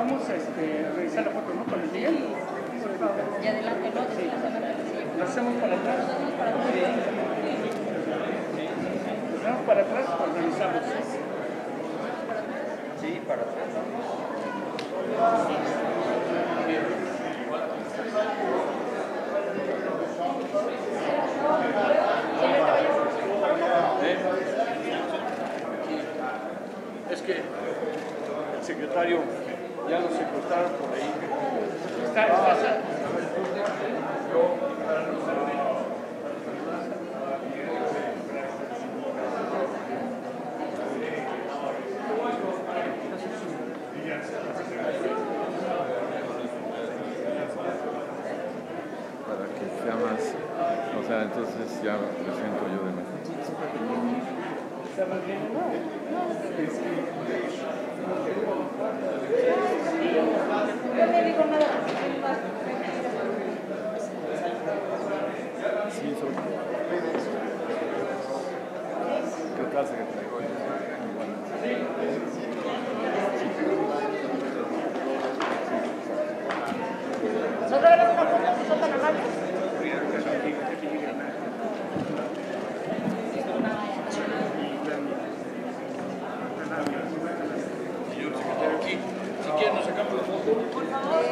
Vamos a revisar la foto, ¿no? Con el Miguel. Y adelante, ¿no? Sí. ¿Lo hacemos para atrás? Nos vamos para atrás, organizamos. Sí, para atrás. Es que el secretario ya lo secuestraron por ahí. Para que sea más, o sea, entonces ya presento yo de mejor. ¿Estamos bien? No me digo nada. Sí, sobre todo. ¿Qué tal, secretario? ¿No regalan una foto si son tan amables? Señor secretario, aquí, si quieren nos sacamos la foto. Por favor.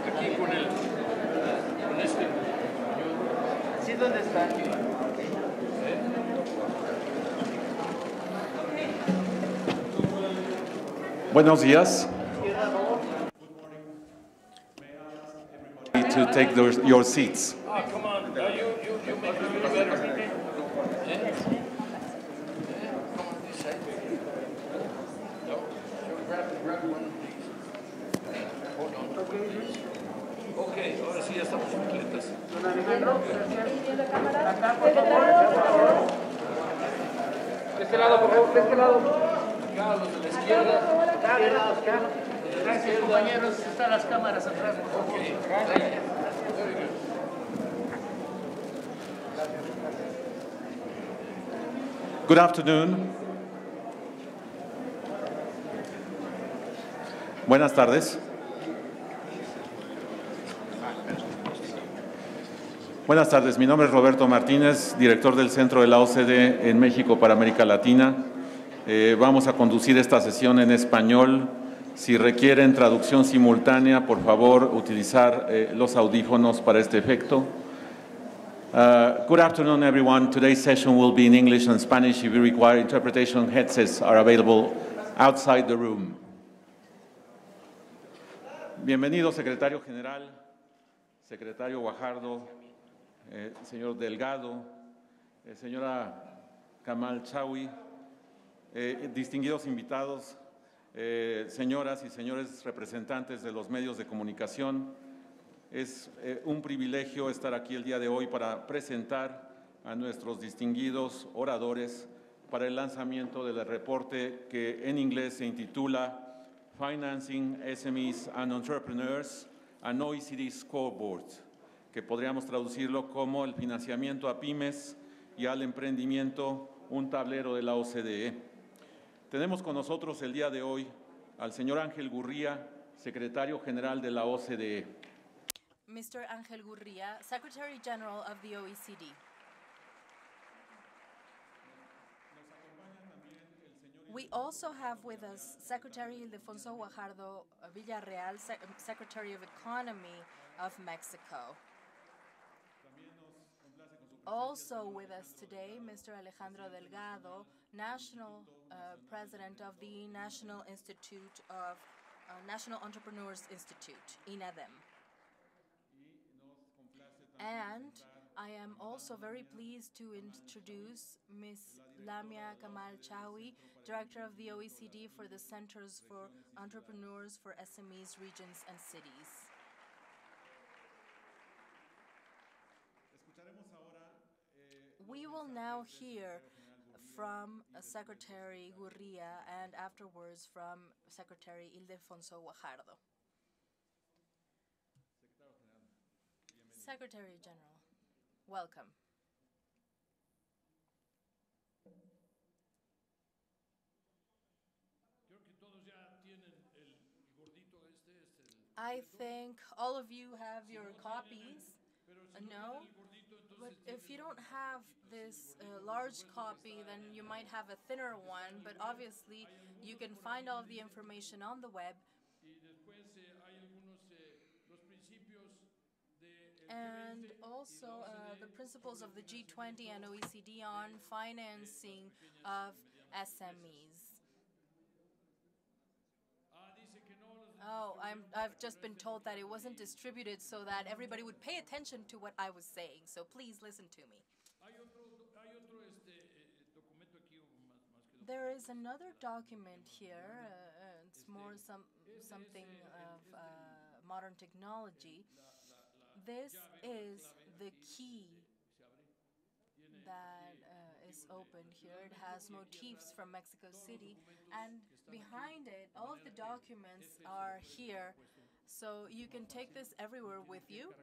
Aquí con este. ¿Sí dónde está? Buenos días. To take your seats. Ah, come on. Now you make it feel better. Come on this side. No. Grab one, please. Hold on. Okay, ahora sí ya estamos completas. Don Alejandro, acá, por favor. De este lado, por favor, de este lado. Acá, los de la izquierda. Gracias, compañeros. Están las cámaras atrás, por favor. Okay, gracias. Very good. Good afternoon. Buenas tardes. Buenas tardes, mi nombre es Roberto Martínez, director del Centro de la OCDE en México para América Latina. Vamos a conducir esta sesión en español. Si requieren traducción simultánea, por favor, utilizar los audífonos para este efecto. Good afternoon, everyone. Today's session will be in English and Spanish. If you require interpretation, headsets are available outside the room. Bienvenido, secretario general, secretario Guajardo, señor Delgado, señora Kamal Chawi, distinguidos invitados, señoras y señores representantes de los medios de comunicación. Es un privilegio estar aquí el día de hoy para presentar a nuestros distinguidos oradores para el lanzamiento del reporte que en inglés se intitula Financing SMEs and Entrepreneurs, an OECD Scoreboard, que podríamos traducirlo como el financiamiento a pymes y al emprendimiento, un tablero de la OCDE. Tenemos con nosotros el día de hoy al señor Ángel Gurría, secretario general de la OCDE. Mr. Ángel Gurría, Secretary General of the OECD. We also have with us Secretary Ildefonso Guajardo Villarreal, Secretary of Economy of Mexico. Also with us today, Mr. Alejandro Delgado, National President of the National Institute of National Entrepreneurs Institute, INADEM. And I am also very pleased to introduce Ms. Lamia Kamal Chawi, Director of the OECD for the Centers for Entrepreneurs for SMEs, Regions, and Cities. We will now hear from Secretary Gurría and afterwards from Secretary Ildefonso Guajardo. Secretary General, welcome. Creo que todos ya tienen el gordito I think all of you have your copies. No? But if you don't have this large copy, then you might have a thinner one, but obviously you can find all of the information on the web. And also the principles of the G20 and OECD on financing of SMEs. Oh, I've just been told that it wasn't distributed so that everybody would pay attention to what I was saying. So please listen to me. There is another document here. It's more something of modern technology. This is the key that is opened here. It has motifs from Mexico City, and behind it, all of the documents are here, so you can take this everywhere with you.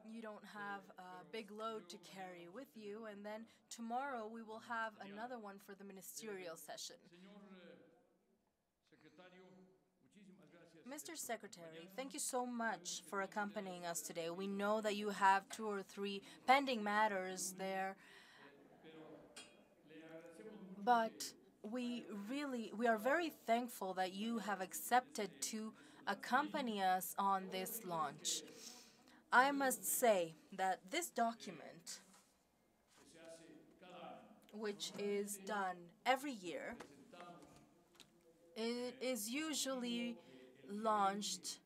You don't have a big load to carry with you, and then tomorrow we will have another one for the ministerial session. Mr. Secretary, thank you so much for accompanying us today. We know that you have 2 or 3 pending matters there, but we are very thankful that you have accepted to accompany us on this launch. I must say that this document, which is done every year, it is usually launched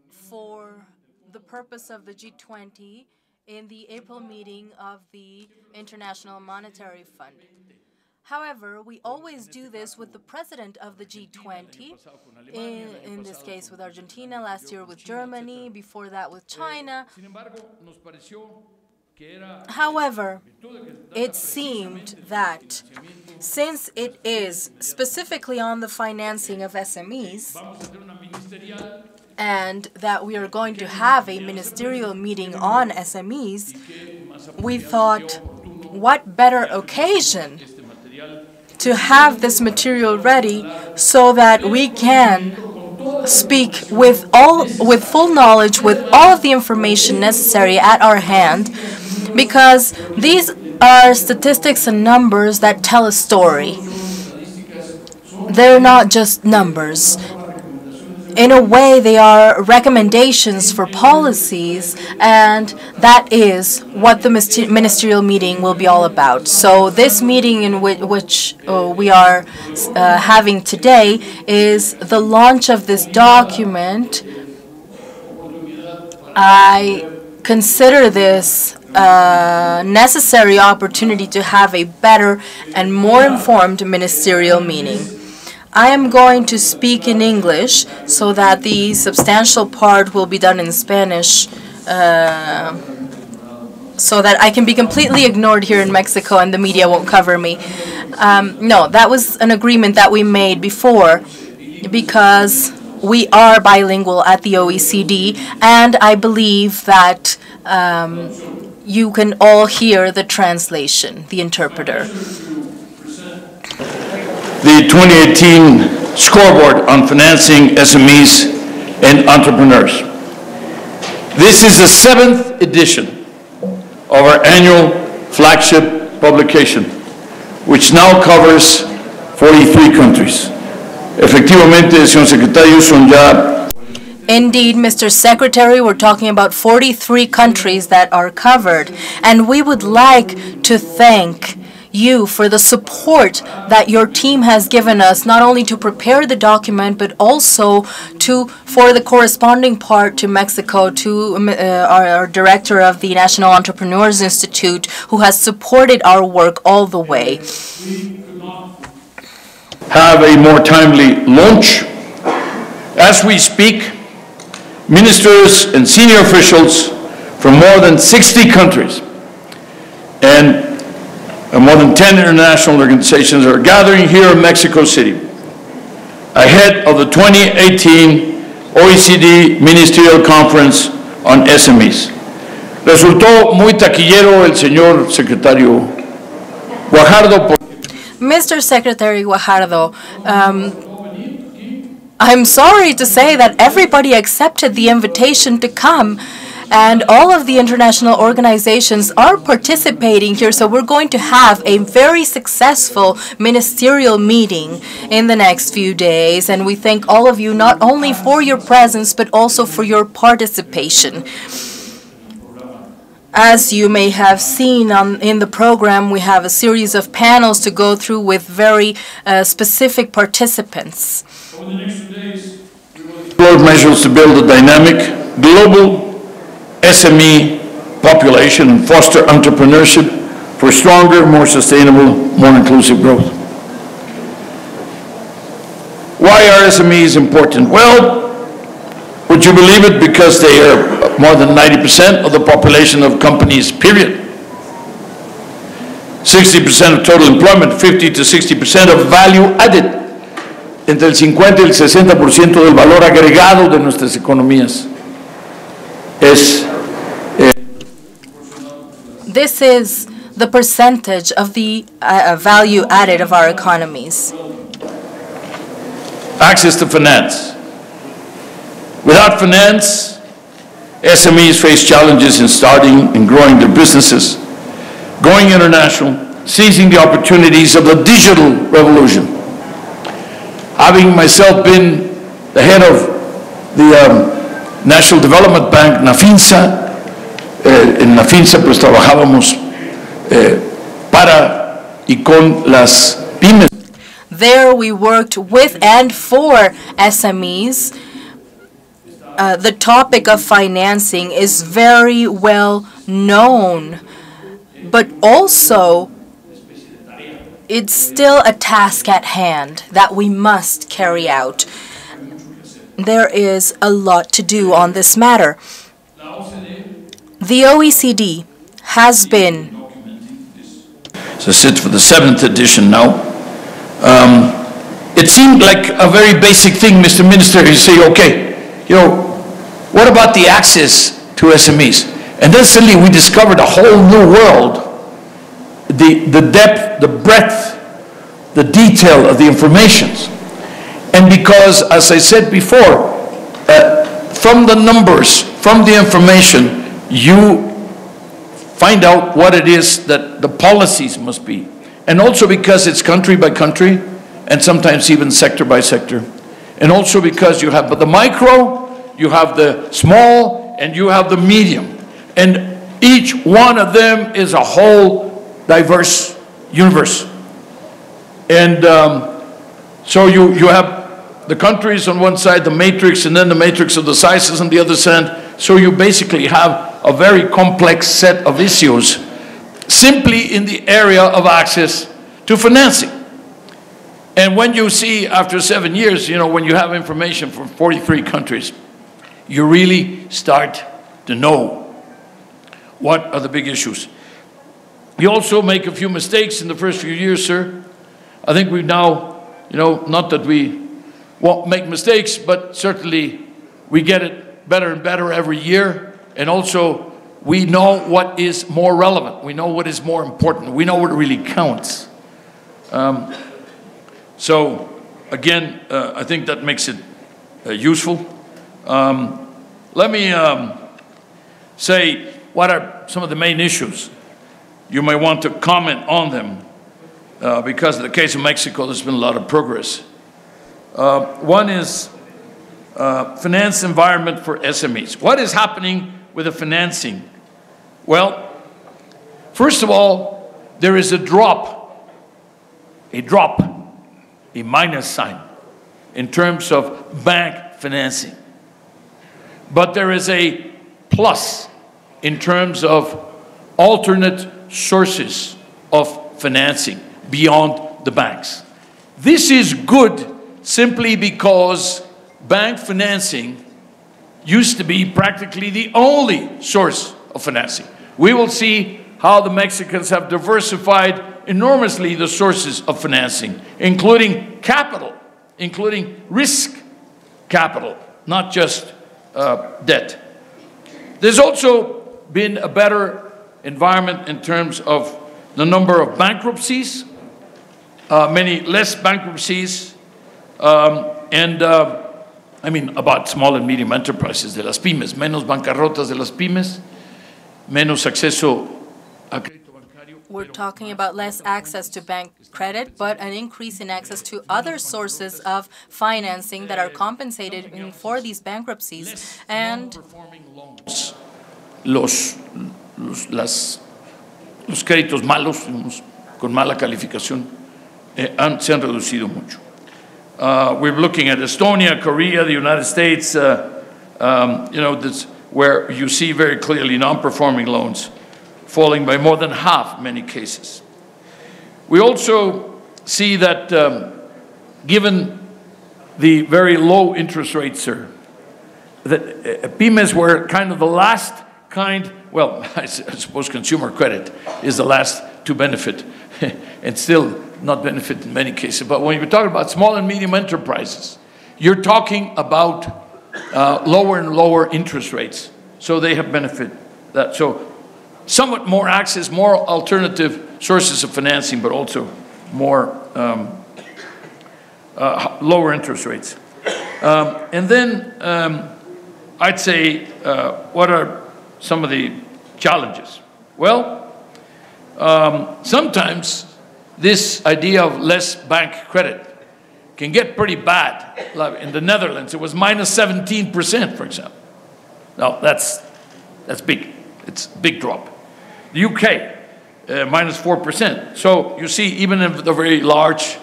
for the purpose of the G20 in the April meeting of the International Monetary Fund. However, we always do this with the president of the G20, in this case with Argentina, last year with Germany, before that with China. However, it seemed that since it is specifically on the financing of SMEs, and that we are going to have a ministerial meeting on SMEs, we thought, what better occasion to have this material ready so that we can speak with full knowledge, with all of the information necessary at our hand, because these are statistics and numbers that tell a story. They're not just numbers. In a way, they are recommendations for policies, and that is what the ministerial meeting will be all about. So this meeting in which we are having today is the launch of this document. I consider this a necessary opportunity to have a better and more informed ministerial meeting. I am going to speak in English so that the substantial part will be done in Spanish, so that I can be completely ignored here in Mexico and the media won't cover me. No, that was an agreement that we made before, because we are bilingual at the OECD, and I believe that you can all hear the translation, the interpreter. The 2018 Scoreboard on Financing SMEs and Entrepreneurs. This is the 7th edition of our annual flagship publication, which now covers 43 countries. Efectivamente, señor secretario, son ya... Indeed, Mr. Secretary, we're talking about 43 countries that are covered, and we would like to thank you for the support that your team has given us, not only to prepare the document, but also for the corresponding part to Mexico, to our director of the National Entrepreneurs Institute, who has supported our work all the way. Have a more timely launch. As we speak, ministers and senior officials from more than 60 countries and more than 10 international organizations are gathering here in Mexico City ahead of the 2018 OECD Ministerial Conference on SMEs. Resultó muy taquillero el señor secretario Guajardo. Mr. Secretary Guajardo, I'm sorry to say that everybody accepted the invitation to come, and all of the international organizations are participating here, so we're going to have a very successful ministerial meeting in the next few days, and we thank all of you not only for your presence but also for your participation. As you may have seen in the program, we have a series of panels to go through with very specific participants. Over the next 2 days, we will explore measures to build a dynamic, global SME population and foster entrepreneurship for stronger, more sustainable, more inclusive growth. Why are SMEs important? Well, would you believe it? Because they are more than 90% of the population of companies, period. 60% of total employment, 50 to 60% of value added. Entre el 50 y el 60% del valor agregado de nuestras economías es This is the percentage of the value added of our economies. access to finance. Without finance, SMEs face challenges in starting and growing their businesses, going international, seizing the opportunities of the digital revolution. Having myself been the head of the National Development Bank, NAFINSA, en NAFINSA pues trabajábamos para y con las pymes. There we worked with and for SMEs. The topic of financing is very well known, but also it's still a task at hand that we must carry out. There is a lot to do on this matter. The OECD has been, So I sit for the 7th edition now. It seemed like a very basic thing, Mr. Minister. You say, okay, you know, what about the access to SMEs? And then suddenly we discovered a whole new world. The depth, the breadth, the detail of the informations. And because, as I said before, from the numbers, from the information, you find out what it is that the policies must be. And also because it's country by country, and sometimes even sector by sector. And also because you have the micro, you have the small, and you have the medium. And each one of them is a whole diverse universe. And so you have the countries on one side, the matrix, and then the matrix of the sizes on the other side. So you basically have a very complex set of issues simply in the area of access to financing. And when you see after 7 years, you know, when you have information from 43 countries, you really start to know what are the big issues. You also make a few mistakes in the first few years, sir. I think we've now, you know, not that we won't make mistakes, but certainly we get it better and better every year. And also, we know what is more relevant. We know what is more important. We know what really counts. So, again, I think that makes it useful. Let me say what are some of the main issues. You may want to comment on them because in the case of Mexico, there's been a lot of progress. One is finance environment for SMEs. What is happening with the financing? Well, first of all, there is a minus sign in terms of bank financing. But there is a plus in terms of alternate sources of financing beyond the banks. This is good simply because bank financing used to be practically the only source of financing. We will see how the Mexicans have diversified enormously the sources of financing, including capital, including risk capital, not just debt. There's also been a better environment in terms of the number of bankruptcies, many less bankruptcies, and about small and medium enterprises, de las pymes, menos bancarrotas de las pymes, menos acceso a crédito bancario. We're talking about less access to bank credit, but an increase in access to other sources of financing that are compensated for these bankruptcies. And los créditos malos, con mala calificación, se han reducido mucho. We're looking at Estonia, Korea, the United States, this, where you see very clearly non-performing loans falling by more than half in many cases. We also see that given the very low interest rates, that pymes were kind of the last kind, well, I suppose consumer credit is the last to benefit and still not benefit in many cases. But when you're talking about small and medium enterprises, you're talking about lower and lower interest rates. So they have benefit that. So somewhat more access, more alternative sources of financing, but also more lower interest rates. And then I'd say, what are some of the challenges? Well, sometimes this idea of less bank credit can get pretty bad. Like in the Netherlands, it was minus 17%, for example. Now, that's big. It's a big drop. The UK, minus 4%. So you see, even in the very large,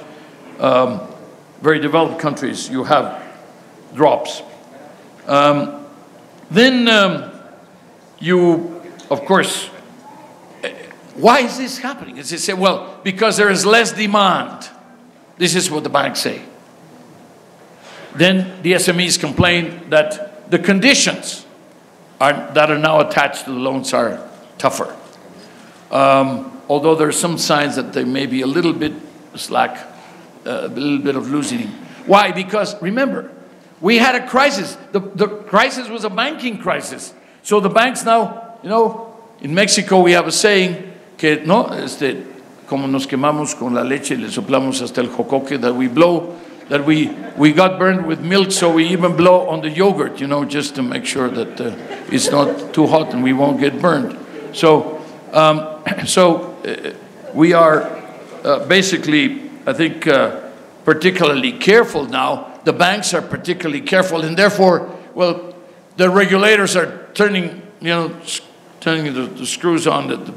very developed countries, you have drops. Then you, of course, why is this happening? As they say, well, because there is less demand. This is what the banks say. Then the SMEs complain that the conditions that are now attached to the loans are tougher. Although there are some signs that they may be a little bit slack, a little bit of loosening. Why? Because remember, we had a crisis. The crisis was a banking crisis. So the banks now, in Mexico we have a saying, que no, como nos quemamos con la leche, le soplamos hasta el jocoque, that we blow, that we got burned with milk, so we even blow on the yogurt, just to make sure that it's not too hot and we won't get burned. So, we are basically, I think, particularly careful now. The banks are particularly careful, and therefore, well, the regulators are turning the screws on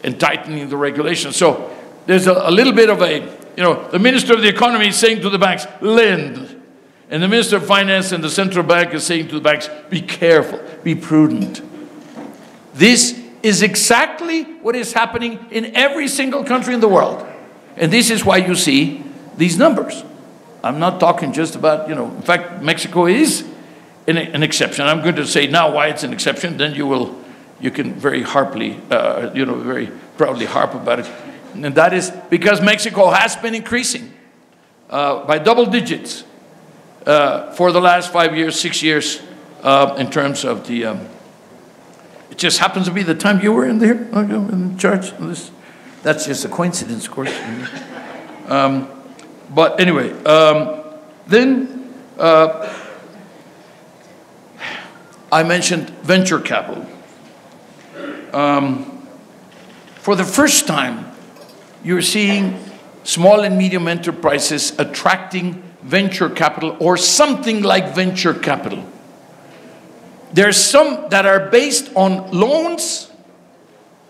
and tightening the regulations. So there's a little bit of the Minister of the Economy is saying to the banks, lend. And the Minister of Finance and the Central Bank is saying to the banks, be careful, be prudent. This is exactly what is happening in every single country in the world. And this is why you see these numbers. I'm not talking just about, in fact, Mexico is an exception. I'm going to say now why it's an exception, then you can very very proudly harp about it. And that is because Mexico has been increasing by double digits for the last 5 years, 6 years in terms of the, it just happens to be the time you were in there, in charge of this. That's just a coincidence, of course. But anyway, then I mentioned venture capital. For the first time, you're seeing small and medium enterprises attracting venture capital or something like venture capital. There's some that are based on loans,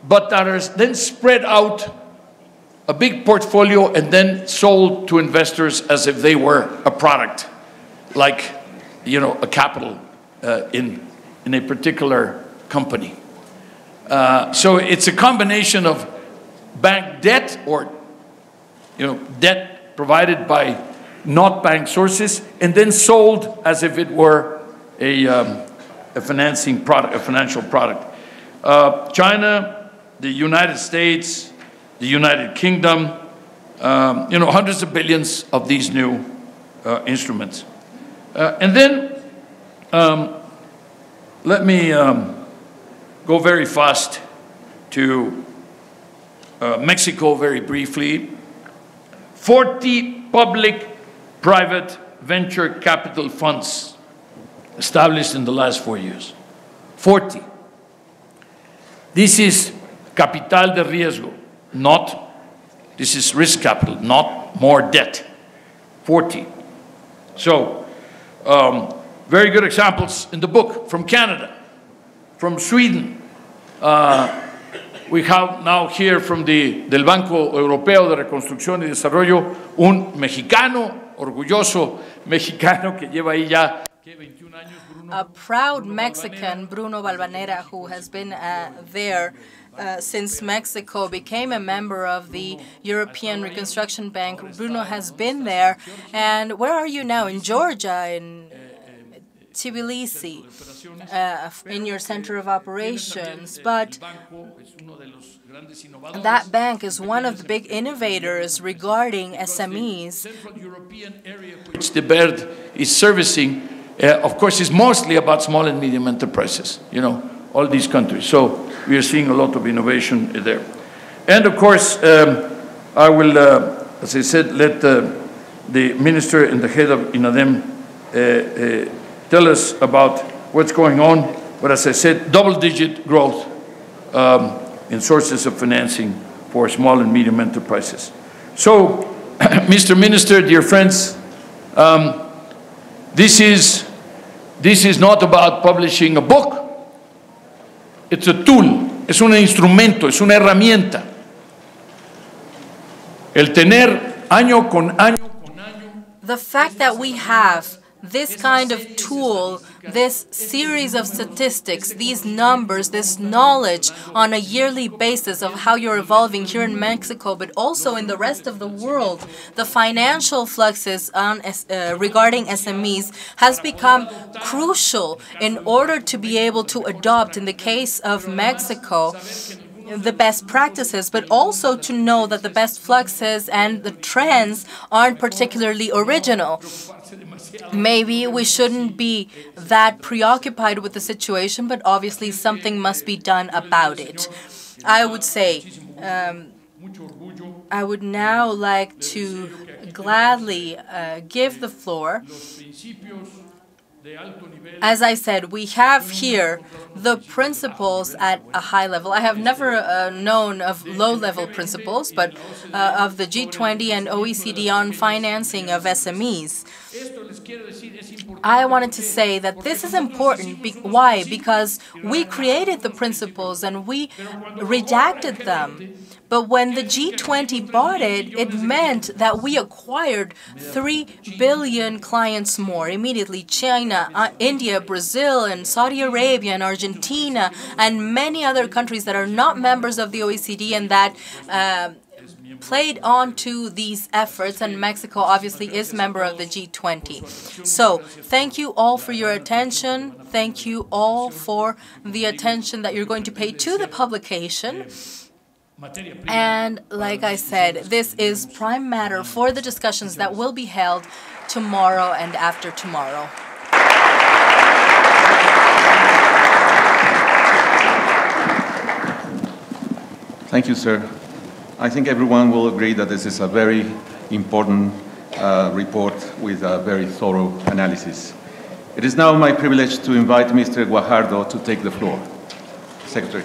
but that are then spread out a big portfolio and then sold to investors as if they were a product, like, a capital in a particular company. So it's a combination of bank debt or, debt provided by not bank sources and then sold as if it were a financing product, a financial product. China, the United States, the United Kingdom, hundreds of billions of these new instruments. And then let me go very fast to Mexico very briefly. 40 public-private venture capital funds established in the last 4 years. 40. This is capital de riesgo, this is risk capital, not more debt. 40. So, very good examples in the book from Canada, from Sweden. We have now here from del Banco Europeo de Reconstrucción y Desarrollo un mexicano, orgulloso mexicano que lleva ahí ya 21 años. A proud Mexican, Bruno Balvanera, who has been there since Mexico became a member of the European Reconstruction Bank. Bruno has been there. And where are you now? In Georgia, in Tbilisi, in your center of operations. But that bank is one of the big innovators regarding SMEs. Which the BERD is servicing, of course, is mostly about small and medium enterprises, you know, all these countries. So we are seeing a lot of innovation there. And of course, I will, as I said, let the minister and the head of INADEM tell us about what's going on. But as I said, double-digit growth in sources of financing for small and medium enterprises. So, Mr. Minister, dear friends, this is not about publishing a book. It's a tool, es un instrumento, es una herramienta. El tener año con año. The fact that we have this kind of tool, this series of statistics, these numbers, this knowledge on a yearly basis of how you're evolving here in Mexico, but also in the rest of the world, the financial fluxes on, regarding SMEs has become crucial in order to be able to adopt, in the case of Mexico, the best practices, but also to know that the best fluxes and the trends aren't particularly original. Maybe we shouldn't be that preoccupied with the situation, but obviously something must be done about it. I would say, I would now like to gladly give the floor. As I said, we have here the principles at a high level. I have never known of low-level principles, but of the G20 and OECD on financing of SMEs. I wanted to say that this is important. Why? Because we created the principles and we redacted them. But when the G20 bought it, it meant that we acquired 3 billion clients more immediately. China, India, Brazil, and Saudi Arabia, and Argentina, and many other countries that are not members of the OECD and that played on to these efforts, and Mexico obviously is member of the G20. So thank you all for your attention. Thank you all for the attention that you're going to pay to the publication. And like I said, this is prime matter for the discussions that will be held tomorrow and after tomorrow. Thank you, sir. I think everyone will agree that this is a very important report with a very thorough analysis. It is now my privilege to invite Mr. Guajardo to take the floor. Secretary.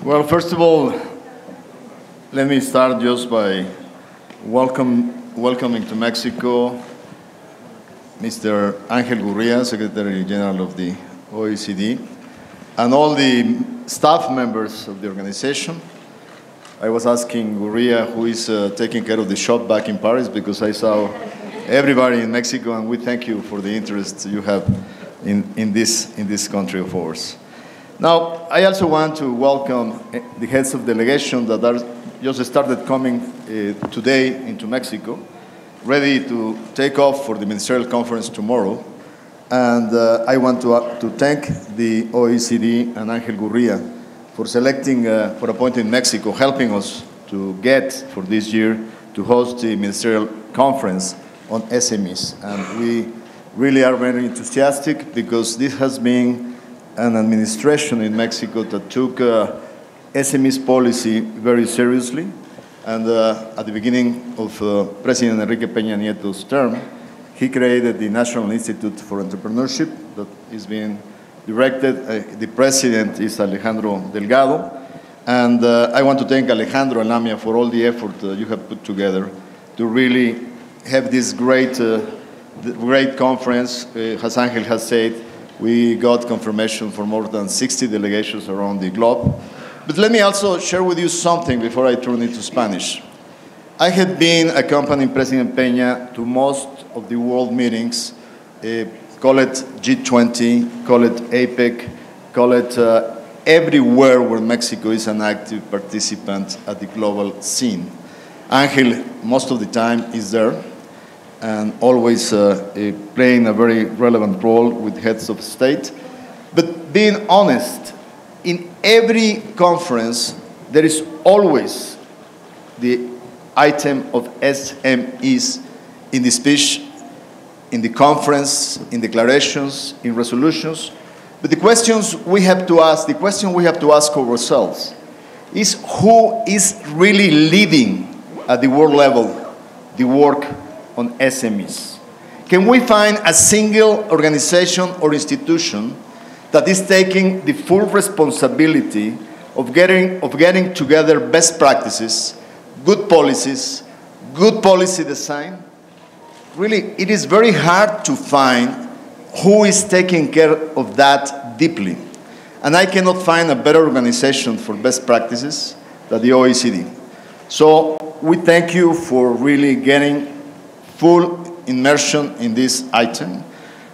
Well, first of all, let me start just by welcoming to Mexico Mr. Ángel Gurría, Secretary General of the OECD, and all the staff members of the organization. I was asking Gurría, who is taking care of the shop back in Paris, because I saw everybody in Mexico, and we thank you for the interest you have in this country of ours. Now, I also want to welcome the heads of delegation that are just started coming today into Mexico, ready to take off for the ministerial conference tomorrow. And I want to thank the OECD and Ángel Gurría for selecting, for appointing Mexico, helping us to get for this year to host the ministerial conference on SMEs. And we really are very enthusiastic because this has been an administration in Mexico that took SMEs policy very seriously. And at the beginning of President Enrique Peña Nieto's term, he created the National Institute for Entrepreneurship that is being directed. The president is Alejandro Delgado. And I want to thank Alejandro and Lamia for all the effort you have put together to really have this great conference. As Angel has said, we got confirmation for more than 60 delegations around the globe. But let me also share with you something before I turn into Spanish. I have been accompanying President Peña to most of the world meetings, call it G20, call it APEC, call it everywhere where Mexico is an active participant at the global scene. Angel, most of the time, is there and always playing a very relevant role with heads of state. But being honest, in every conference, there is always the item of SMEs in the speech, in the conference, in declarations, in resolutions. But the questions we have to ask, the question we have to ask ourselves is who is really leading at the world level the work on SMEs? Can we find a single organization or institution that is taking the full responsibility of getting together best practices, good policies, good policy design? Really, it is very hard to find who is taking care of that deeply. And I cannot find a better organization for best practices than the OECD. So we thank you for really getting full immersion in this item.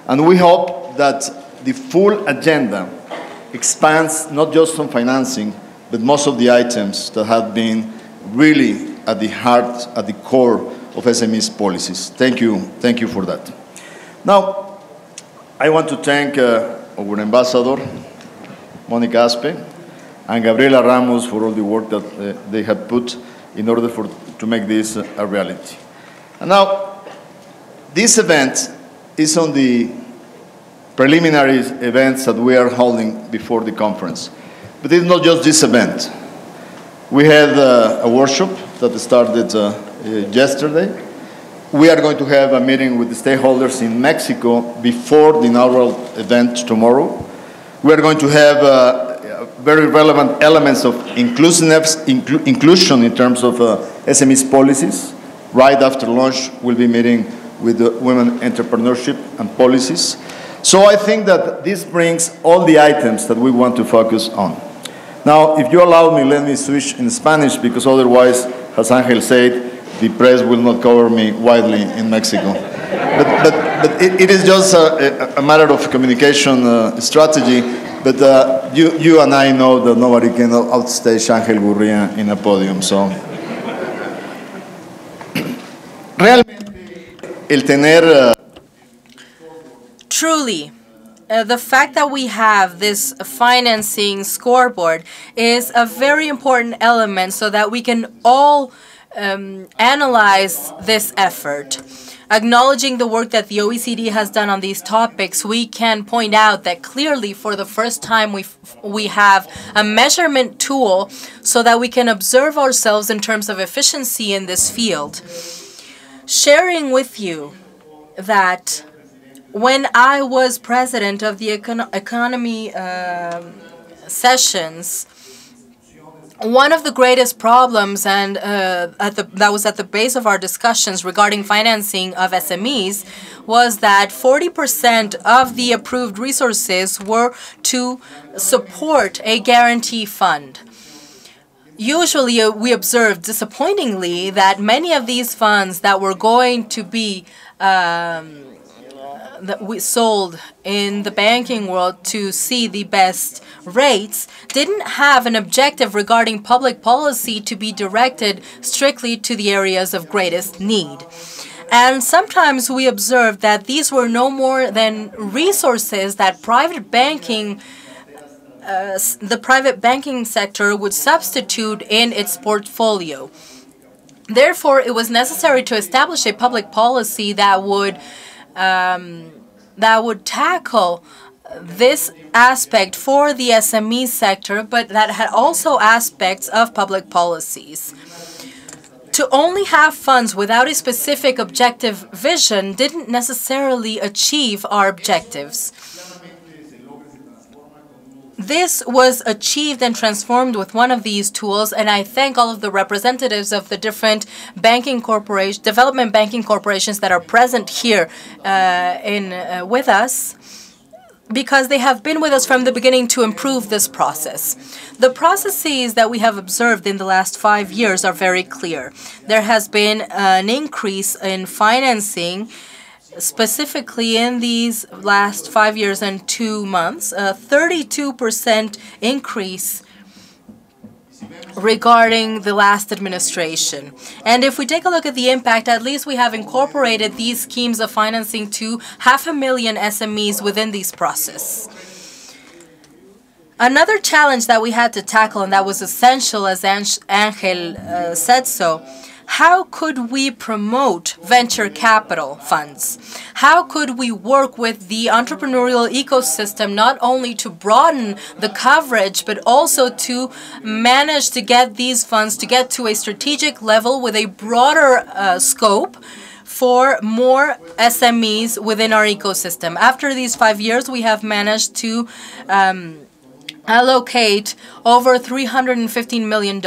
And we hope that the full agenda expands not just on financing, but most of the items that have been really at the heart, at the core of SMEs policies. Thank you for that. Now, I want to thank our ambassador, Monica Aspe, and Gabriela Ramos for all the work that they have put in order to make this a reality. And now, this event is on the preliminary events that we are holding before the conference. But it's not just this event. We had a workshop that started yesterday. We are going to have a meeting with the stakeholders in Mexico before the inaugural event tomorrow. We are going to have very relevant elements of inclusion in terms of SMEs policies. Right after lunch, we'll be meeting with the women entrepreneurship and policies. So I think that this brings all the items that we want to focus on. Now, if you allow me, let me switch in Spanish, because otherwise, as Angel said, the press will not cover me widely in Mexico. But it is just a matter of communication strategy. But you and I know that nobody can outstage Angel Gurria in a podium. So, realmente el tener Truly, the fact that we have this financing scoreboard is a very important element so that we can all analyze this effort. Acknowledging the work that the OECD has done on these topics, we can point out that clearly for the first time we have a measurement tool so that we can observe ourselves in terms of efficiency in this field. Sharing with you that when I was president of the economy sessions, one of the greatest problems, and that was at the base of our discussions regarding financing of SMEs, was that 40% of the approved resources were to support a guarantee fund. Usually, we observed disappointingly that many of these funds that were going to be that we sold in the banking world to see the best rates didn't have an objective regarding public policy to be directed strictly to the areas of greatest need. And sometimes we observed that these were no more than resources that the private banking sector would substitute in its portfolio. Therefore, it was necessary to establish a public policy that would tackle this aspect for the SME sector, but that had also aspects of public policies. To only have funds without a specific objective vision didn't necessarily achieve our objectives. This was achieved and transformed with one of these tools, and I thank all of the representatives of the different development banking corporations that are present here with us, because they have been with us from the beginning to improve this process. The processes that we have observed in the last 5 years are very clear. There has been an increase in financing, specifically in these last 5 years and 2 months, a 32% increase regarding the last administration. And if we take a look at the impact, at least we have incorporated these schemes of financing to 500,000 SMEs within this process. Another challenge that we had to tackle, and that was essential, as Angel said so, how could we promote venture capital funds? How could we work with the entrepreneurial ecosystem not only to broaden the coverage, but also to manage to get these funds to get to a strategic level with a broader scope for more SMEs within our ecosystem? After these 5 years, we have managed to allocate over $315 million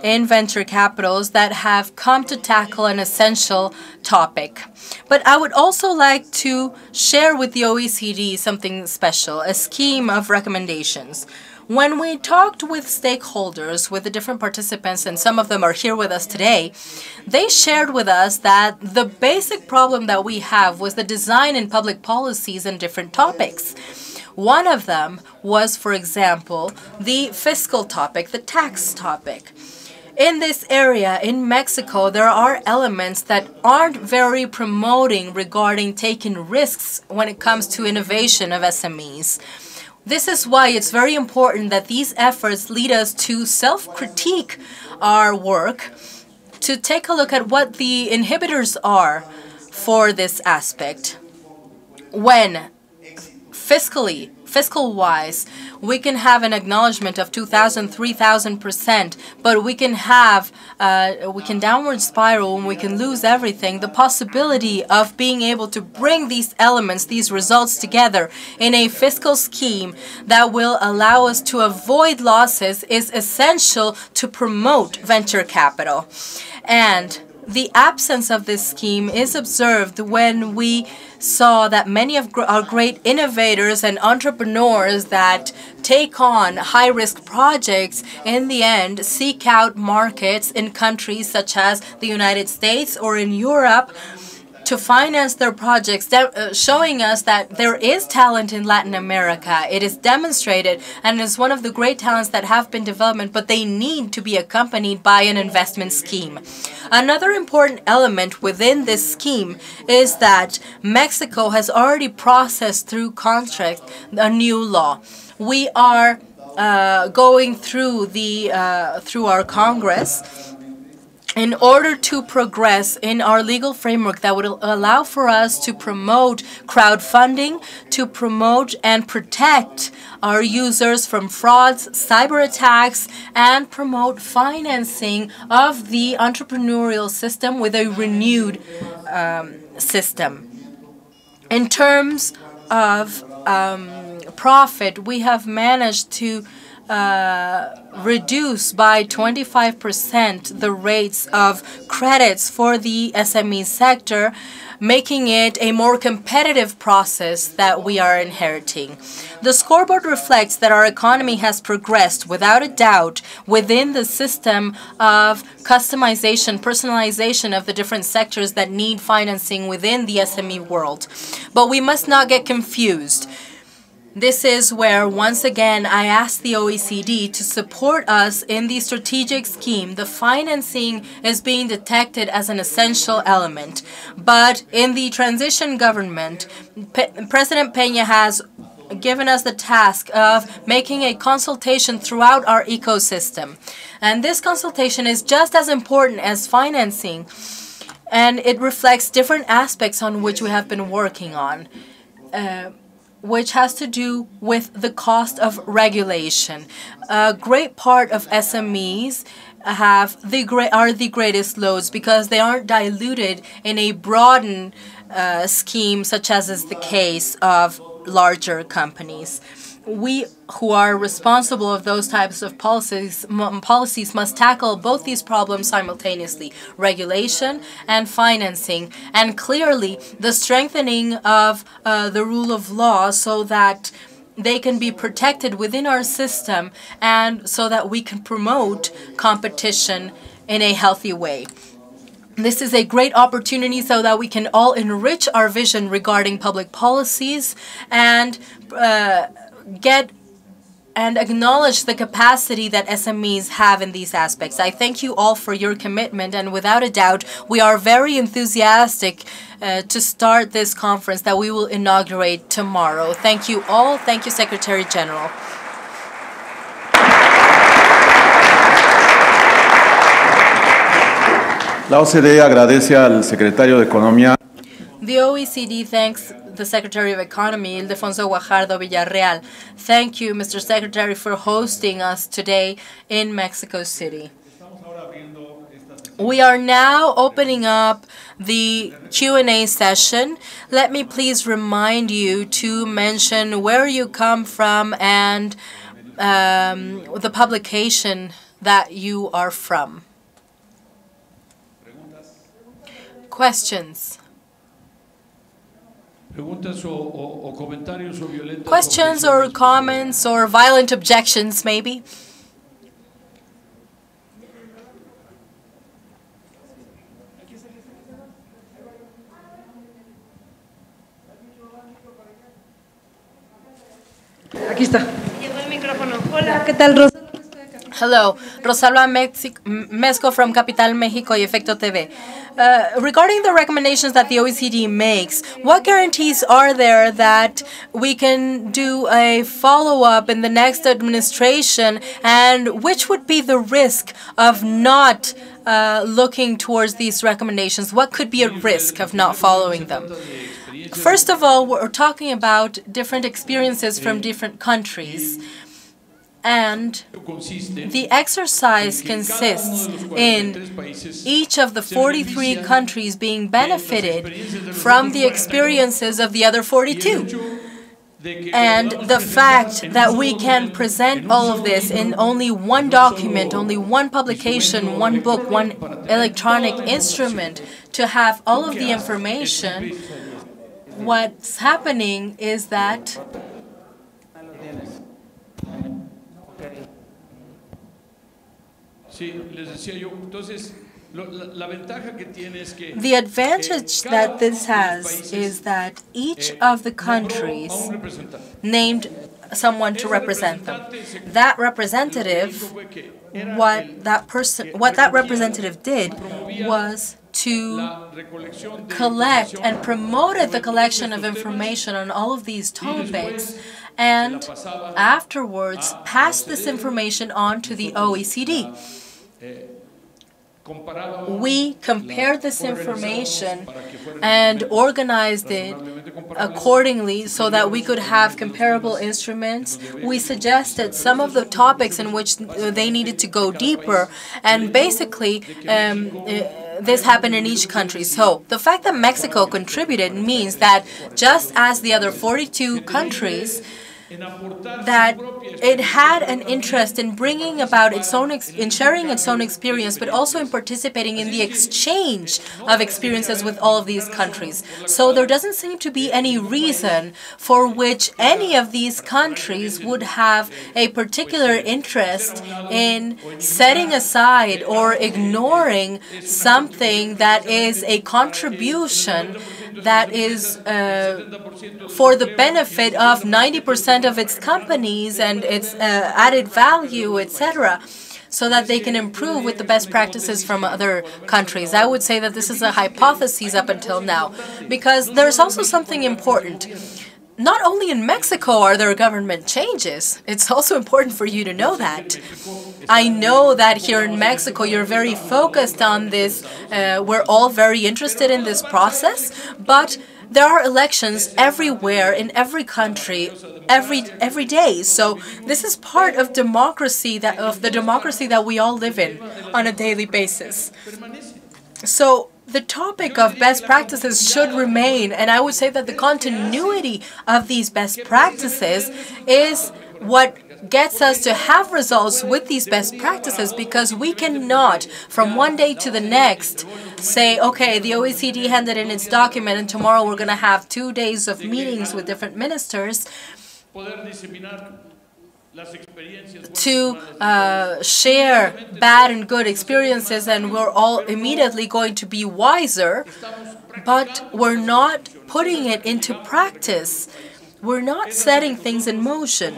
in venture capitals that have come to tackle an essential topic. But I would also like to share with the OECD something special, a scheme of recommendations. When we talked with stakeholders, with the different participants, and some of them are here with us today, they shared with us that the basic problem that we have was the design in public policies and different topics. One of them was, for example, the fiscal topic, the tax topic. In this area, in Mexico, there are elements that aren't very promoting regarding taking risks when it comes to innovation of SMEs. This is why it's very important that these efforts lead us to self-critique our work, to take a look at what the inhibitors are for this aspect. When fiscal-wise, we can have an acknowledgement of 2,000, 3,000%, but we can downward spiral and we can lose everything. The possibility of being able to bring these elements, these results together in a fiscal scheme that will allow us to avoid losses is essential to promote venture capital. And the absence of this scheme is observed when we saw that many of our great innovators and entrepreneurs that take on high-risk projects in the end seek out markets in countries such as the United States or in Europe to finance their projects, showing us that there is talent in Latin America. It is demonstrated and is one of the great talents that have been developed, but they need to be accompanied by an investment scheme. Another important element within this scheme is that Mexico has already processed through contract a new law. We are going through through our Congress in order to progress in our legal framework that would allow for us to promote crowdfunding, to promote and protect our users from frauds, cyber attacks, and promote financing of the entrepreneurial system with a renewed system. In terms of profit, we have managed to reduce by 25% the rates of credits for the SME sector, making it a more competitive process that we are inheriting. The scoreboard reflects that our economy has progressed without a doubt within the system of customization, personalization of the different sectors that need financing within the SME world. But we must not get confused. This is where, once again, I ask the OECD to support us in the strategic scheme. The financing is being detected as an essential element. But in the transition government, President Peña has given us the task of making a consultation throughout our ecosystem. And this consultation is just as important as financing, and it reflects different aspects on which we have been working on. which has to do with the cost of regulation. A great part of SMEs are the greatest loads because they aren't diluted in a broadened scheme such as is the case of larger companies. We who are responsible of those types of policies must tackle both these problems simultaneously, regulation and financing, and clearly the strengthening of the rule of law so that they can be protected within our system and so that we can promote competition in a healthy way. This is a great opportunity so that we can all enrich our vision regarding public policies and get and acknowledge the capacity that SMEs have in these aspects. I thank you all for your commitment, and without a doubt, we are very enthusiastic to start this conference that we will inaugurate tomorrow. Thank you all. Thank you, Secretary General. La OCDE agradece al secretario de Economía. The OECD thanks the Secretary of Economy, Ildefonso Guajardo Villarreal. Thank you, Mr. Secretary, for hosting us today in Mexico City. We are now opening up the Q&A session. Let me please remind you to mention where you come from and the publication that you are from. Questions? Questions or comments or violent objections, maybe? Aquí está. Llegó el micrófono. Hola, ¿qué tal, Rosa? Hello, Rosalba Mezco from Capital Mexico y Efecto TV. Regarding the recommendations that the OECD makes, what guarantees are there that we can do a follow-up in the next administration, and which would be the risk of not looking towards these recommendations? What could be a risk of not following them? First of all, we're talking about different experiences from different countries. And the exercise consists in each of the 43 countries being benefited from the experiences of the other 42. And the fact that we can present all of this in only one document, only one publication, one book, one electronic instrument to have all of the information, what's happening is that the advantage that this has is that each of the countries named someone to represent them. That representative, what that representative did was to collect and promoted the collection of information on all of these topics, and afterwards passed this information on to the OECD. We compared this information and organized it accordingly so that we could have comparable instruments. We suggested some of the topics in which they needed to go deeper, and basically this happened in each country. So the fact that Mexico contributed means that just as the other 42 countries, that it had an interest in bringing about its own, in sharing its own experience, but also in participating in the exchange of experiences with all of these countries. So there doesn't seem to be any reason for which any of these countries would have a particular interest in setting aside or ignoring something that is a contribution that is for the benefit of 90% of its companies and its added value, etc., so that they can improve with the best practices from other countries. I would say that this is a hypothesis up until now, because there's also something important. Not only in Mexico are there government changes, it's also important for you to know that. I know that here in Mexico you're very focused on this, we're all very interested in this process, but there are elections everywhere in every country every day. So this is part of democracy, the democracy that we all live in on a daily basis. So the topic of best practices should remain, and I would say that the continuity of these best practices is what gets us to have results with these best practices, because we cannot, from one day to the next, say, okay, the OECD handed in its document and tomorrow we're going to have 2 days of meetings with different ministers to share bad and good experiences, and we're all immediately going to be wiser, but we're not putting it into practice. We're not setting things in motion.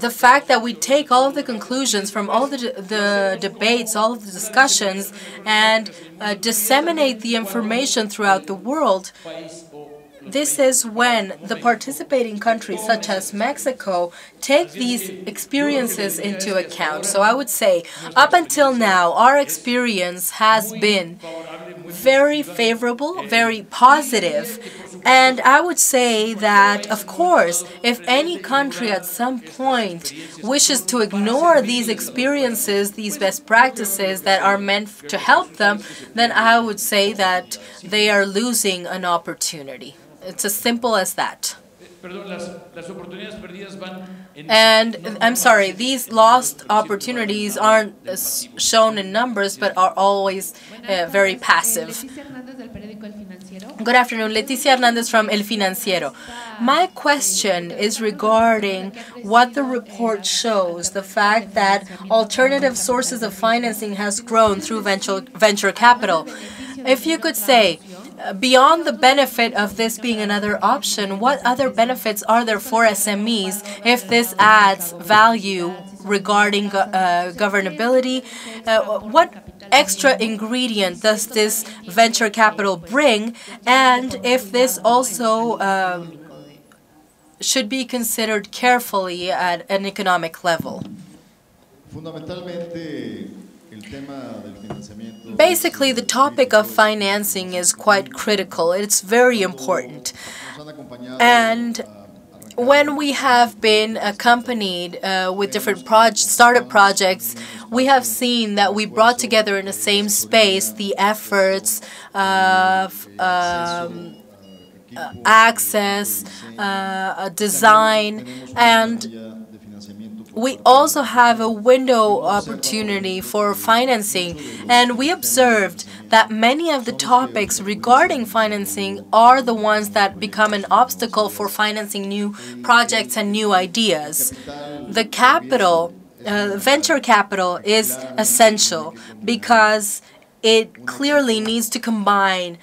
The fact that we take all of the conclusions from all the debates, all of the discussions, and disseminate the information throughout the world, this is when the participating countries, such as Mexico, take these experiences into account. So I would say, up until now, our experience has been very favorable, very positive. And I would say that, of course, if any country at some point wishes to ignore these experiences, these best practices that are meant to help them, then I would say that they are losing an opportunity. It's as simple as that. And I'm sorry, these lost opportunities aren't shown in numbers, but are always very passive. Good afternoon, Leticia Hernandez from El Financiero. My question is regarding what the report shows, the fact that alternative sources of financing has grown through venture capital. If you could say, beyond the benefit of this being another option, what other benefits are there for SMEs if this adds value regarding governability? What extra ingredient does this venture capital bring? And if this also should be considered carefully at an economic level? Basically, the topic of financing is quite critical. It's very important. And when we have been accompanied with different startup projects, we have seen that we brought together in the same space the efforts of access, design, and we also have a window opportunity for financing, and we observed that many of the topics regarding financing are the ones that become an obstacle for financing new projects and new ideas. The capital, venture capital, is essential because it clearly needs to combine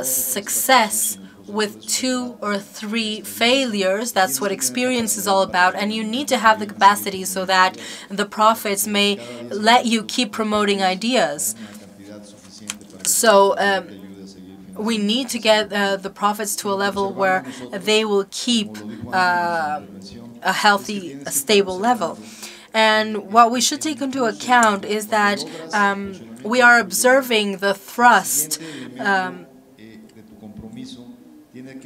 success with 2 or 3 failures. That's what experience is all about, and you need to have the capacity so that the profits may let you keep promoting ideas. So we need to get the profits to a level where they will keep a healthy, stable level. And what we should take into account is that we are observing the thrust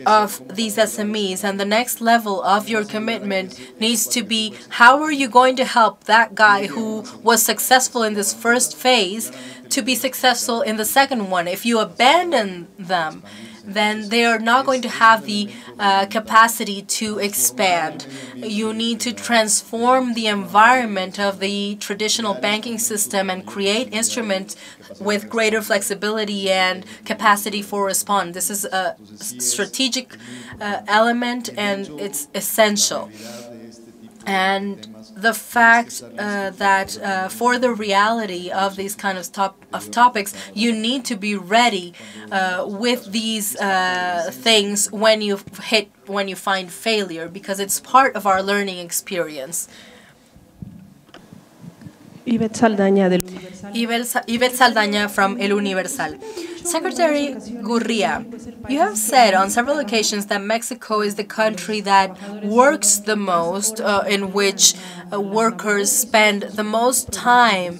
of these SMEs, and the next level of your commitment needs to be, how are you going to help that guy who was successful in this first phase to be successful in the second one? If you abandon them, then they are not going to have the capacity to expand. You need to transform the environment of the traditional banking system and create instruments with greater flexibility and capacity for response. This is a strategic element, and it's essential. And the fact that for the reality of these kind of topics, you need to be ready with these things when you find failure, because it's part of our learning experience. Yvette Saldaña from El Universal. Secretary Gurria, you have said on several occasions that Mexico is the country that works the most, in which workers spend the most time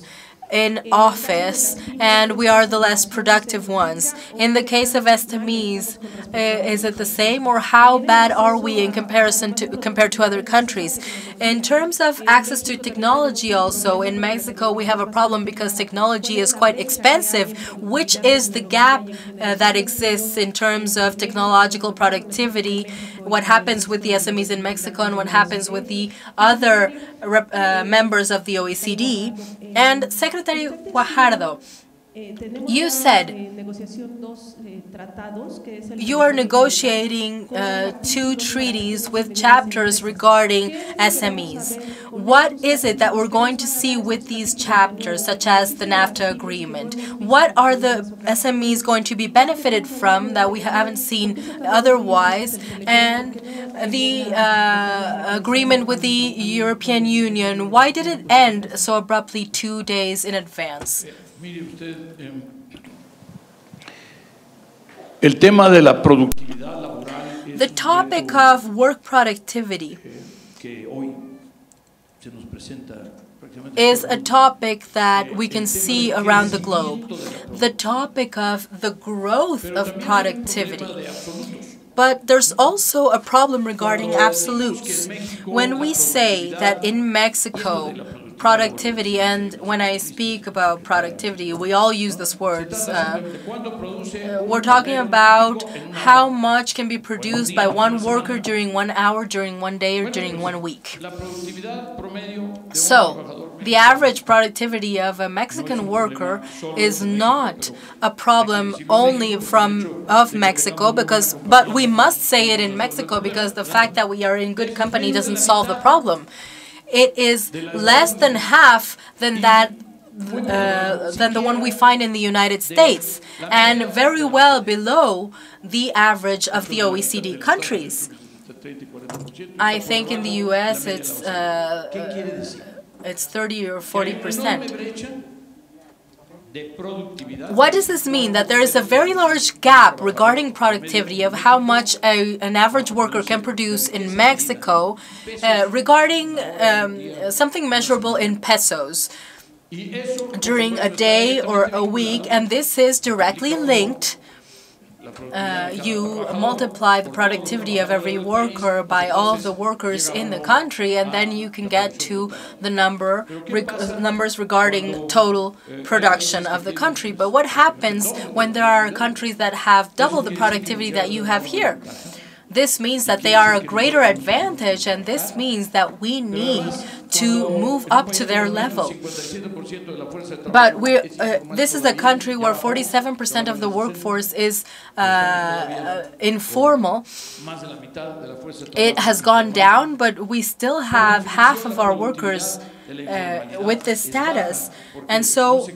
in office, and we are the less productive ones. In the case of SMEs, is it the same, or how bad are we in compared to other countries? In terms of access to technology also, in Mexico we have a problem because technology is quite expensive. Which is the gap that exists in terms of technological productivity? What happens with the SMEs in Mexico and what happens with the other members of the OECD? And Secretary Guajardo, you said you are negotiating 2 treaties with chapters regarding SMEs. What is it that we're going to see with these chapters, such as the NAFTA agreement? What are the SMEs going to be benefited from that we haven't seen otherwise? And the agreement with the European Union, why did it end so abruptly 2 days in advance? The topic of work productivity is a topic that we can see around the globe. The topic of the growth of productivity. But there's also a problem regarding absolutes. When we say that in Mexico, productivity, and when I speak about productivity, we all use these words. We're talking about how much can be produced by one worker during 1 hour, during 1 day, or during 1 week. So, the average productivity of a Mexican worker is not a problem only of Mexico, but we must say it in Mexico because the fact that we are in good company doesn't solve the problem. It is less than half than the one we find in the United States, and very well below the average of the OECD countries. I think in the US it's 30 or 40%. What does this mean? That there is a very large gap regarding productivity of how much an average worker can produce in Mexico regarding something measurable in pesos during a day or a week, and this is directly linked. You multiply the productivity of every worker by all of the workers in the country, and then you can get to the numbers regarding total production of the country. But what happens when there are countries that have double the productivity that you have here? This means that they are a greater advantage, and this means that we need to move up to their level. But this is a country where 47% of the workforce is informal. It has gone down, but we still have half of our workers with this status. And so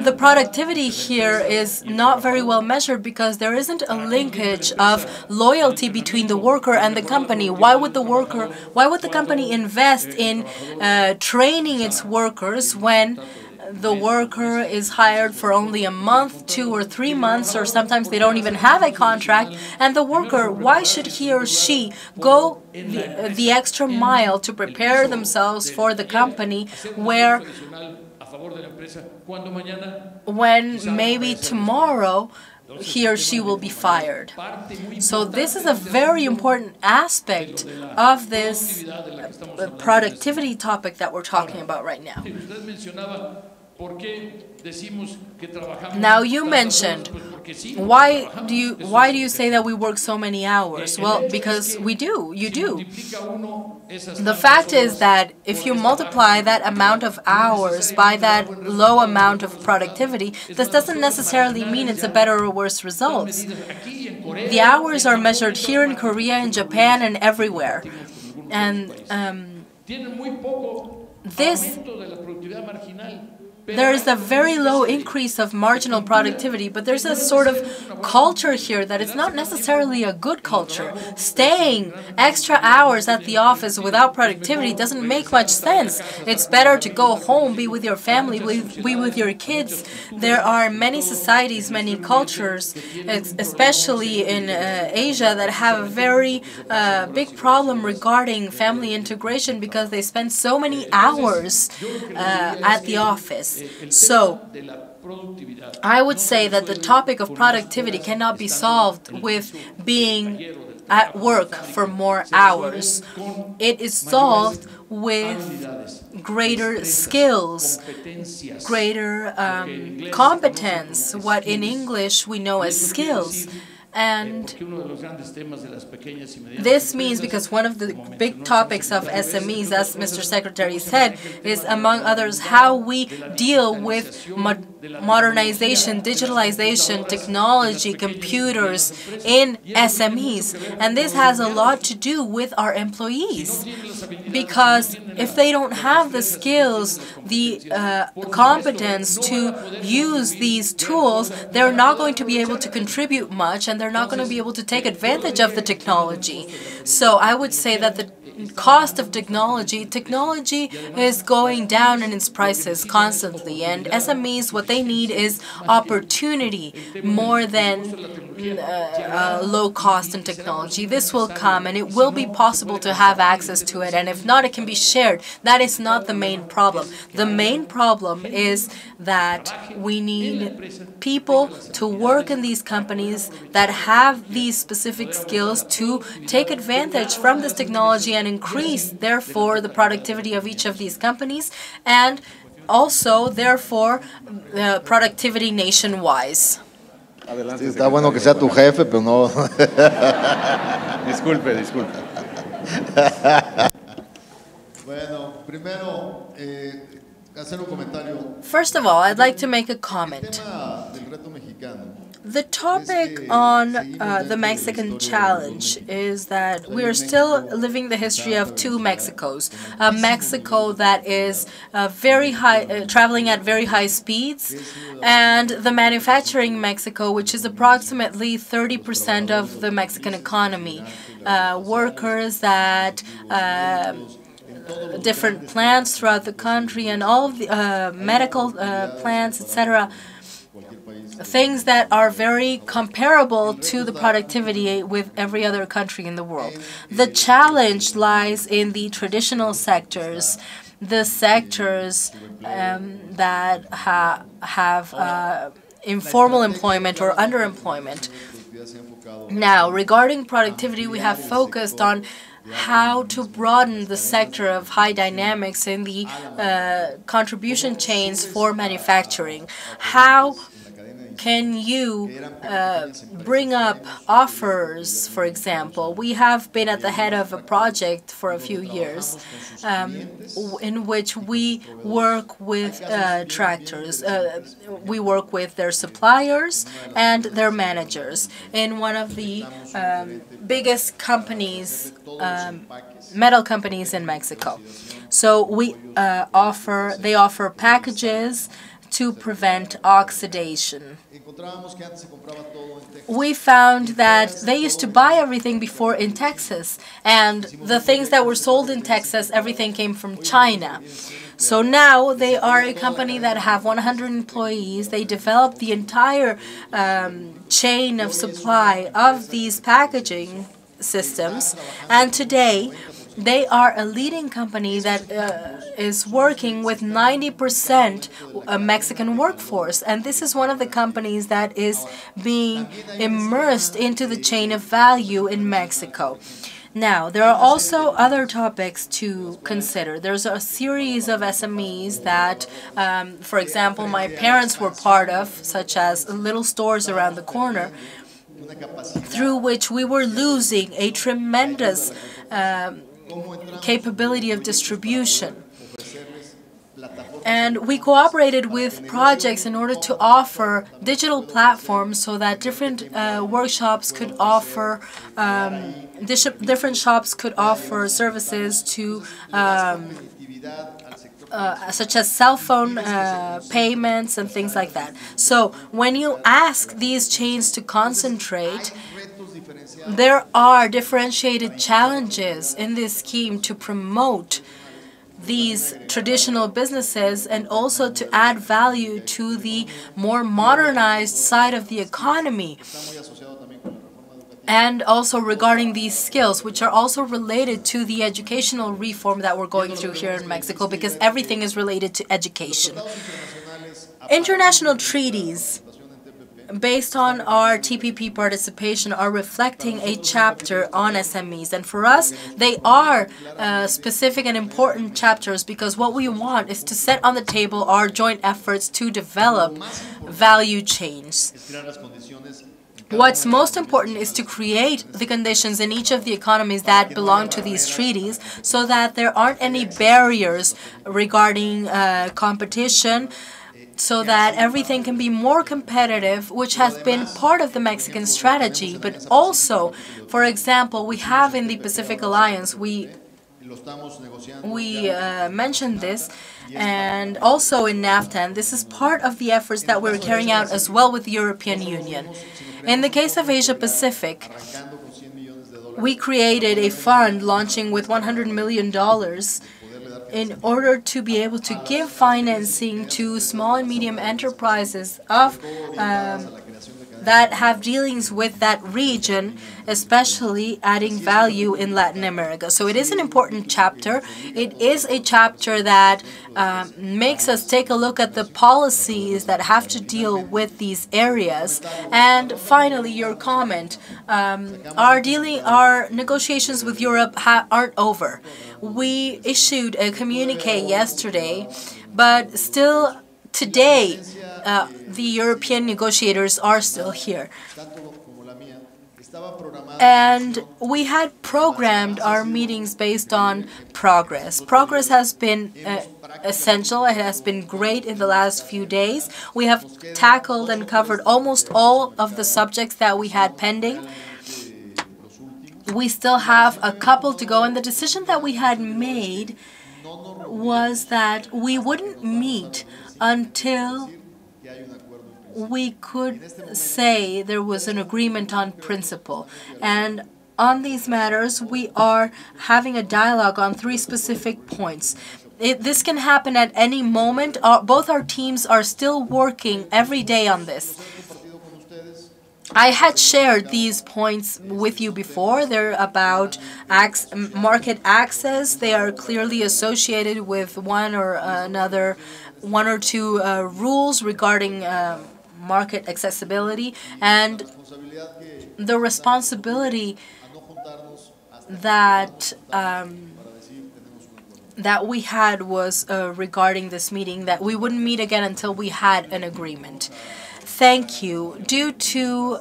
the productivity here is not very well measured because there isn't a linkage of loyalty between the worker and the company. Why would the company invest in training its workers when the worker is hired for only a month, 2 or 3 months, or sometimes they don't even have a contract? And the worker, why should he or she go the extra mile to prepare themselves for the company when maybe tomorrow he or she will be fired? So this is a very important aspect of this productivity topic that we're talking about right now. Now you mentioned, why do you say that we work so many hours? Well, because we do, you do. The fact is that if you multiply that amount of hours by that low amount of productivity, this doesn't necessarily mean it's a better or worse results. The hours are measured here in Korea, in Japan, and everywhere. And there is a very low increase of marginal productivity, but there's a sort of culture here that is not necessarily a good culture. Staying extra hours at the office without productivity doesn't make much sense. It's better to go home, be with your family, be with your kids. There are many societies, many cultures, especially in Asia, that have a very big problem regarding family integration because they spend so many hours at the office. SMEs. So I would say that the topic of productivity cannot be solved with being at work for more hours. It is solved with greater skills, greater competence, what in English we know as skills. And this means, because one of the big topics of SMEs, as Mr. Secretary said, is among others how we deal with modernization, digitalization, technology, computers in SMEs. And this has a lot to do with our employees, because if they don't have the skills, the competence to use these tools, they're not going to be able to contribute much, and they're not going to be able to take advantage of the technology. So I would say that the cost of technology is going down in its prices constantly, and SMEs, what they need is opportunity more than low cost in technology. This will come, and it will be possible to have access to it, and if not, it can be shared. That is not the main problem. The main problem is that we need people to work in these companies that have these specific skills to take advantage from this technology and increase, therefore, the productivity of each of these companies, and also, therefore, productivity nation-wide. Sí, está bueno que sea tu jefe, pero no. Disculpe. Bueno, primero, hacer un comentario. First of all, I'd like to make a comment. El tema del reto mexicano. The topic on the Mexican challenge is that we are still living the history of two Mexicos. A Mexico that is traveling at very high speeds, and the manufacturing Mexico, which is approximately 30% of the Mexican economy. Workers that different plants throughout the country, and all of the medical plants, etc. Things that are very comparable to the productivity with every other country in the world. The challenge lies in the traditional sectors, the sectors that have informal employment or underemployment. Now, regarding productivity, we have focused on how to broaden the sector of high dynamics in the contribution chains for manufacturing. How can you bring up offers, for example? We have been at the head of a project for a few years in which we work with tractors. We work with their suppliers and their managers in one of the biggest companies, metal companies in Mexico. So they offer packages to prevent oxidation. We found that they used to buy everything before in Texas, and the things that were sold in Texas, everything came from China. So now they are a company that have 100 employees. They developed the entire chain of supply of these packaging systems, and today they are a leading company that is working with 90% Mexican workforce. And this is one of the companies that is being immersed into the chain of value in Mexico. Now, there are also other topics to consider. There's a series of SMEs that, for example, my parents were part of, such as little stores around the corner, through which we were losing a tremendous capability of distribution. And we cooperated with projects in order to offer digital platforms so that different workshops could offer, different shops could offer services to such as cell phone payments and things like that. So when you ask these chains to concentrate, there are differentiated challenges in this scheme to promote these traditional businesses and also to add value to the more modernized side of the economy. And also regarding these skills, which are also related to the educational reform that we're going through here in Mexico, because everything is related to education. International treaties based on our TPP participation are reflecting a chapter on SMEs. And for us, they are specific and important chapters because what we want is to set on the table our joint efforts to develop value chains. What's most important is to create the conditions in each of the economies that belong to these treaties so that there aren't any barriers regarding competition, so that everything can be more competitive, which has been part of the Mexican strategy. But also, for example, we have in the Pacific Alliance, we mentioned this, and also in NAFTA, and this is part of the efforts that we're carrying out as well with the European Union. In the case of Asia Pacific, we created a fund launching with $100 million in order to be able to give financing to small and medium enterprises that have dealings with that region, especially adding value in Latin America. So it is an important chapter. It is a chapter that makes us take a look at the policies that have to deal with these areas. And finally, your comment. Our negotiations with Europe aren't over. We issued a communique yesterday, but still today, the European negotiators are still here. And we had programmed our meetings based on progress. Progress has been essential. It has been great in the last few days. We have tackled and covered almost all of the subjects that we had pending. We still have a couple to go, and the decision that we had made was that we wouldn't meet until we could say there was an agreement on principle. And on these matters, we are having a dialogue on 3 specific points. This can happen at any moment. Both our teams are still working every day on this. I had shared these points with you before. They're about market access. They are clearly associated with one or two rules regarding market accessibility, and the responsibility that we had was regarding this meeting, that we wouldn't meet again until we had an agreement. Thank you. Due to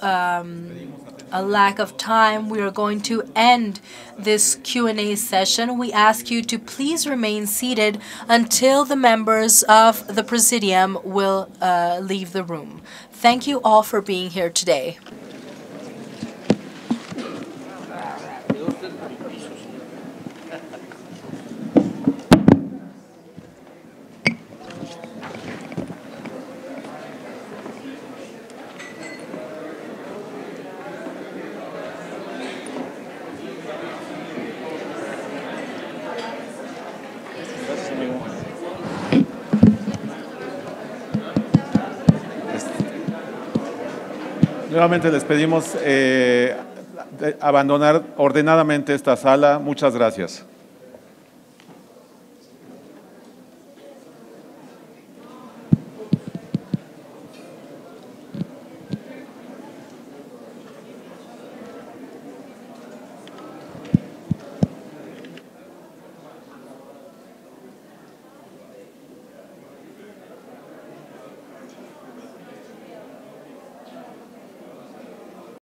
a lack of time, we are going to end this Q&A session. We ask you to please remain seated until the members of the Presidium will leave the room. Thank you all for being here today. Nuevamente les pedimos abandonar ordenadamente esta sala. Muchas gracias.